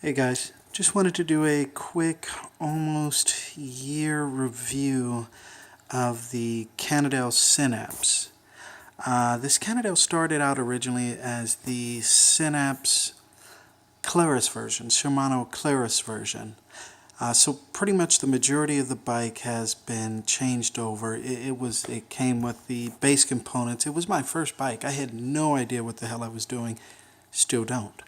Hey guys, just wanted to do a quick almost year review of the Cannondale Synapse. This Cannondale started out originally as the Synapse Claris version, Shimano Claris version. So pretty much the majority of the bike has been changed over. It came with the base components. It was my first bike. I had no idea what the hell I was doing. Still don't.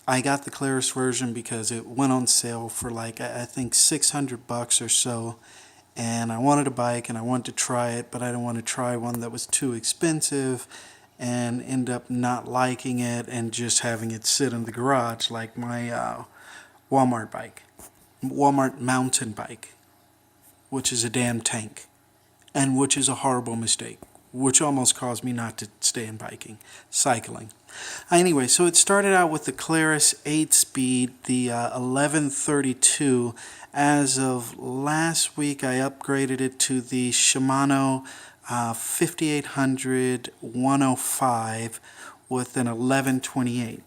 I got the Claris version because it went on sale for like I think $600 or so, and I wanted a bike and I wanted to try it, but I didn't want to try one that was too expensive and end up not liking it and just having it sit in the garage like my Walmart mountain bike, which is a damn tank, and which is a horrible mistake, which almost caused me not to stay in cycling. Anyway, so it started out with the Claris 8-speed, the 1132. As of last week, I upgraded it to the Shimano 5800 105 with an 1128.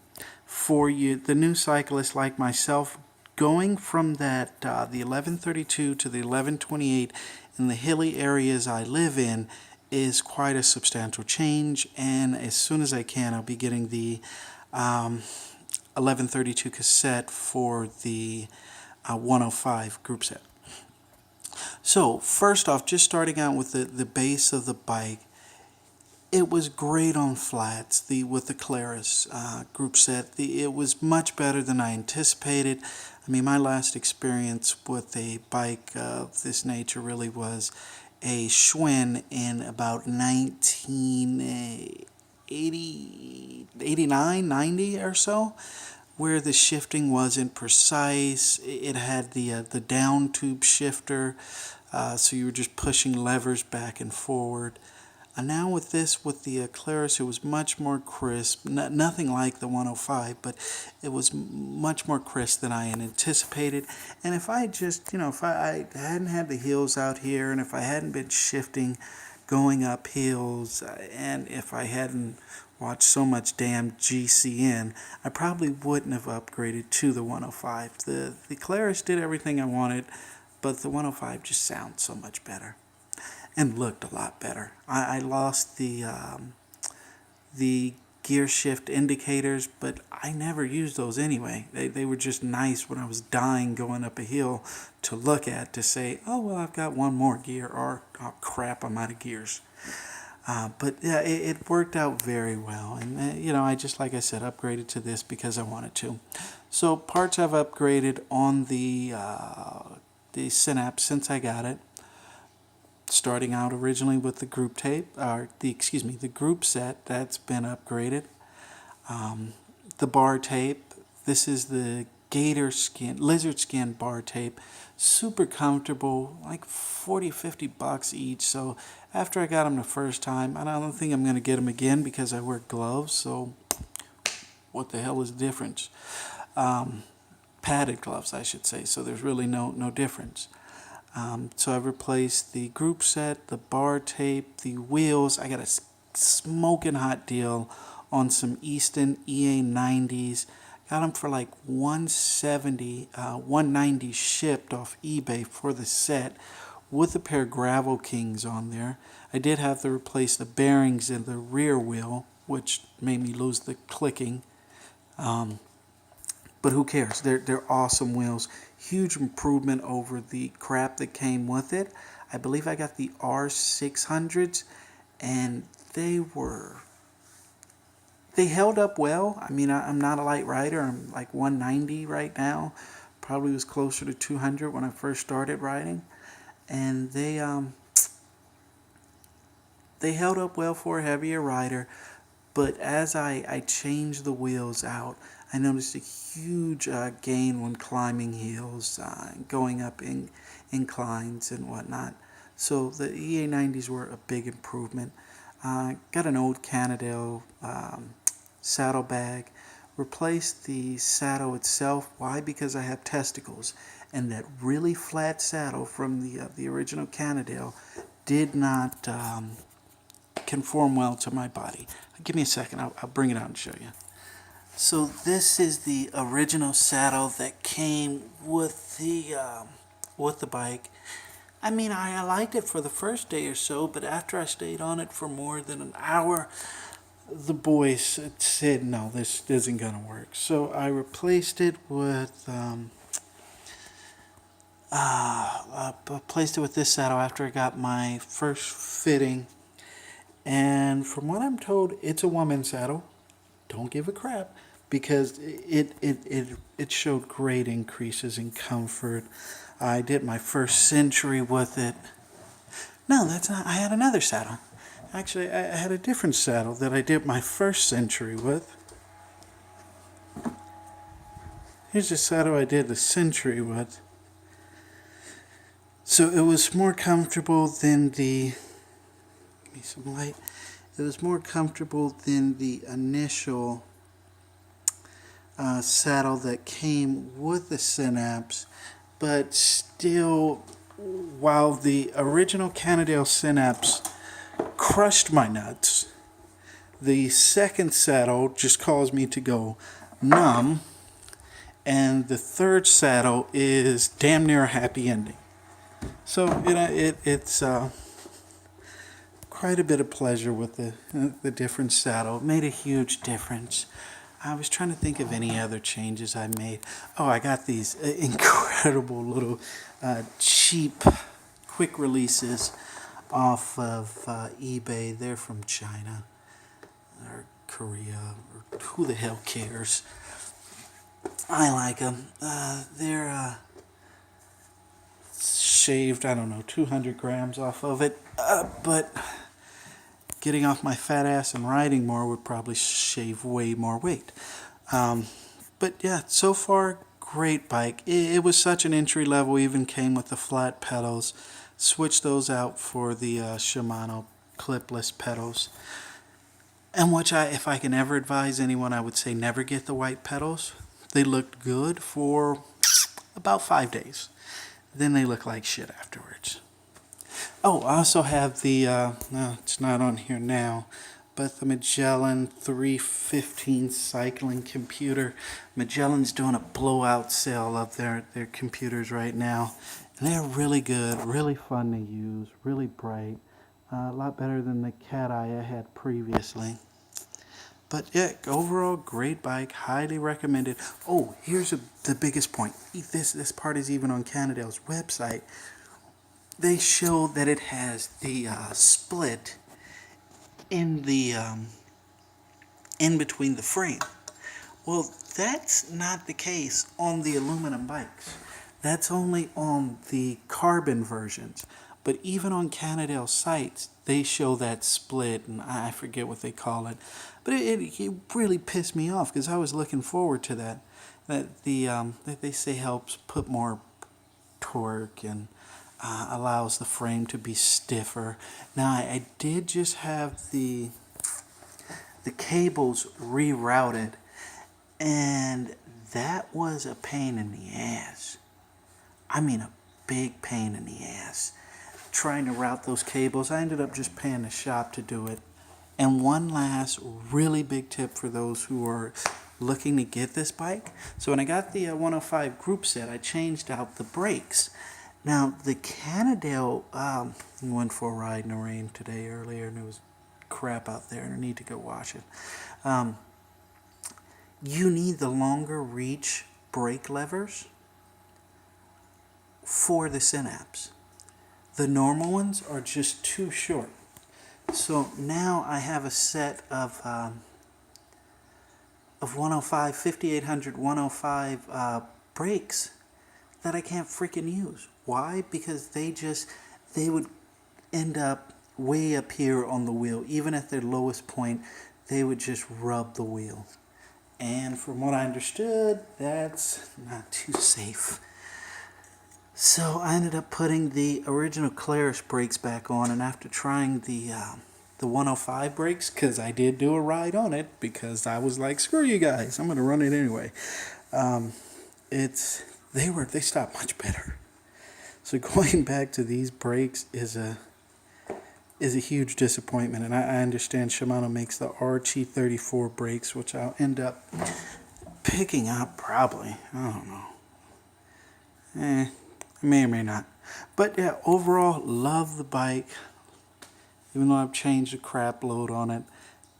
For you, the new cyclist like myself, going from that the 1132 to the 1128 in the hilly areas I live in is quite a substantial change, and as soon as I can I'll be getting the 1132 cassette for the 105 group set. So first off, just starting out with the base of the bike, it was great on flats. With the Claris group set, it was much better than I anticipated. I mean, my last experience with a bike of this nature really was a Schwinn in about 1989, 90 or so, where the shifting wasn't precise. It had the down tube shifter, so you were just pushing levers back and forward. And now with the Claris, it was much more crisp. Nothing like the 105, but it was much more crisp than I had anticipated. And if I just, if I hadn't had the hills out here, and if I hadn't been shifting, going up hills, and if I hadn't watched so much damn GCN, I probably wouldn't have upgraded to the 105. The Claris did everything I wanted, but the 105 just sounds so much better and looked a lot better. I lost the gear shift indicators, but I never used those anyway. They were just nice when I was dying going up a hill to look at, to say, oh well, I've got one more gear, or oh crap, I'm out of gears. But yeah, it worked out very well, and I just, like I said, upgraded to this because I wanted to. So parts I've upgraded on the Synapse since I got it. Starting out originally with the group tape, or the group set, that's been upgraded. The bar tape, this is the lizard skin bar tape, super comfortable, like $40-50 each. So after I got them the first time, I don't think I'm going to get them again because I wear gloves, so what the hell is the difference? Padded gloves, I should say, so there's really no difference. So I've replaced the group set, the bar tape, the wheels. I got a smoking hot deal on some Easton EA90s. Got them for like $170, $190 shipped off eBay for the set, with a pair of Gravel Kings on there. I did have to replace the bearings in the rear wheel, which made me lose the clicking. But who cares? They're awesome wheels. Huge improvement over the crap that came with it. I believe I got the R600s, and they held up well. I mean, I'm not a light rider. I'm like 190 right now. Probably was closer to 200 when I first started riding, and they held up well for a heavier rider. But as I changed the wheels out, I noticed a huge gain when climbing hills, going up inclines and whatnot. So the EA90s were a big improvement. Got an old Cannondale saddlebag. Replaced the saddle itself. Why? Because I have testicles, and that really flat saddle from the original Cannondale did not conform well to my body. Give me a second. I'll bring it out and show you. So this is the original saddle that came with the bike. I mean, I liked it for the first day or so, but after I stayed on it for more than an hour, the boys said, no, this isn't going to work. So I replaced it with placed it with this saddle after I got my first fitting. And from what I'm told, it's a woman saddle. Don't give a crap, because it showed great increases in comfort. I did my first century with it. No, that's not. I had another saddle. Actually, I had a different saddle that I did my first century with. Here's the saddle I did the century with. So it was more comfortable than the. Give me some light. It was more comfortable than the initial saddle that came with the Synapse, but still, while the original Cannondale Synapse crushed my nuts, the second saddle just caused me to go numb, and the third saddle is damn near a happy ending. So it's quite a bit of pleasure with the different saddle. It made a huge difference. I was trying to think of any other changes I made. Oh, I got these incredible little cheap quick releases off of eBay. They're from China or Korea, or who the hell cares. I like them. They're shaved, I don't know, 200 grams off of it. But getting off my fat ass and riding more would probably shave way more weight. But yeah, so far, great bike. It was such an entry level, even came with the flat pedals. Switched those out for the Shimano clipless pedals. And which if I can ever advise anyone, I would say never get the white pedals. They looked good for about 5 days. Then they look like shit afterwards. Oh, I also have the, no, it's not on here now, but the Magellan 315 cycling computer. Magellan's doing a blowout sale of their computers right now. And they're really good, really fun to use, really bright. A lot better than the Cat Eye I had previously. But yeah, overall, great bike, highly recommended. Oh, here's the biggest point. This part is even on Cannondale's website. They show that it has the split in the in between the frame. Well, that's not the case on the aluminum bikes. That's only on the carbon versions. But even on Cannondale sites, they show that split, and I forget what they call it. But it really pissed me off, because I was looking forward to that. That they say helps put more torque and allows the frame to be stiffer. Now I did just have the cables rerouted, and that was a pain in the ass. I mean, a big pain in the ass. Trying to route those cables, I ended up just paying the shop to do it. And one last really big tip for those who are looking to get this bike. So when I got the 105 group set, I changed out the brakes. Now, the Cannondale, went for a ride in the rain today earlier, and it was crap out there, and I need to go wash it. You need the longer reach brake levers for the Synapse. The normal ones are just too short. So now I have a set of 105, 5800 105 brakes that I can't freaking use. Why? Because they would end up way up here on the wheel. Even at their lowest point, they would just rub the wheel. And from what I understood, that's not too safe. So I ended up putting the original Claris brakes back on, and after trying the 105 brakes, because I did do a ride on it, because I was like, screw you guys, I'm going to run it anyway. They stopped much better. So going back to these brakes is is a huge disappointment, and I understand Shimano makes the RT34 brakes, which I'll end up picking up probably. I don't know. I may or may not. But yeah, overall, love the bike. Even though I've changed a crap load on it,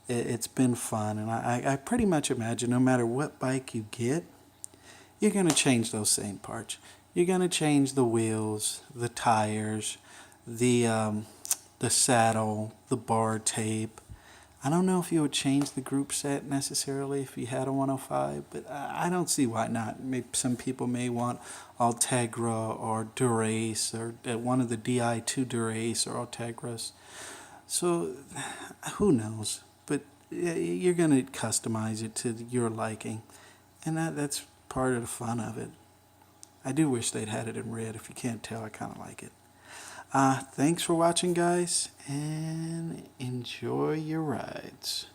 it's been fun. And I pretty much imagine no matter what bike you get, you're going to change those same parts. You're going to change the wheels, the tires, the saddle, the bar tape. I don't know if you would change the group set necessarily if you had a 105, but I don't see why not. Maybe some people may want Ultegra or Durace or one of the Di2 Durace or Ultegras. So who knows? But you're going to customize it to your liking, and that's part of the fun of it. I do wish they'd had it in red. If you can't tell, I kind of like it. Thanks for watching, guys, and enjoy your rides.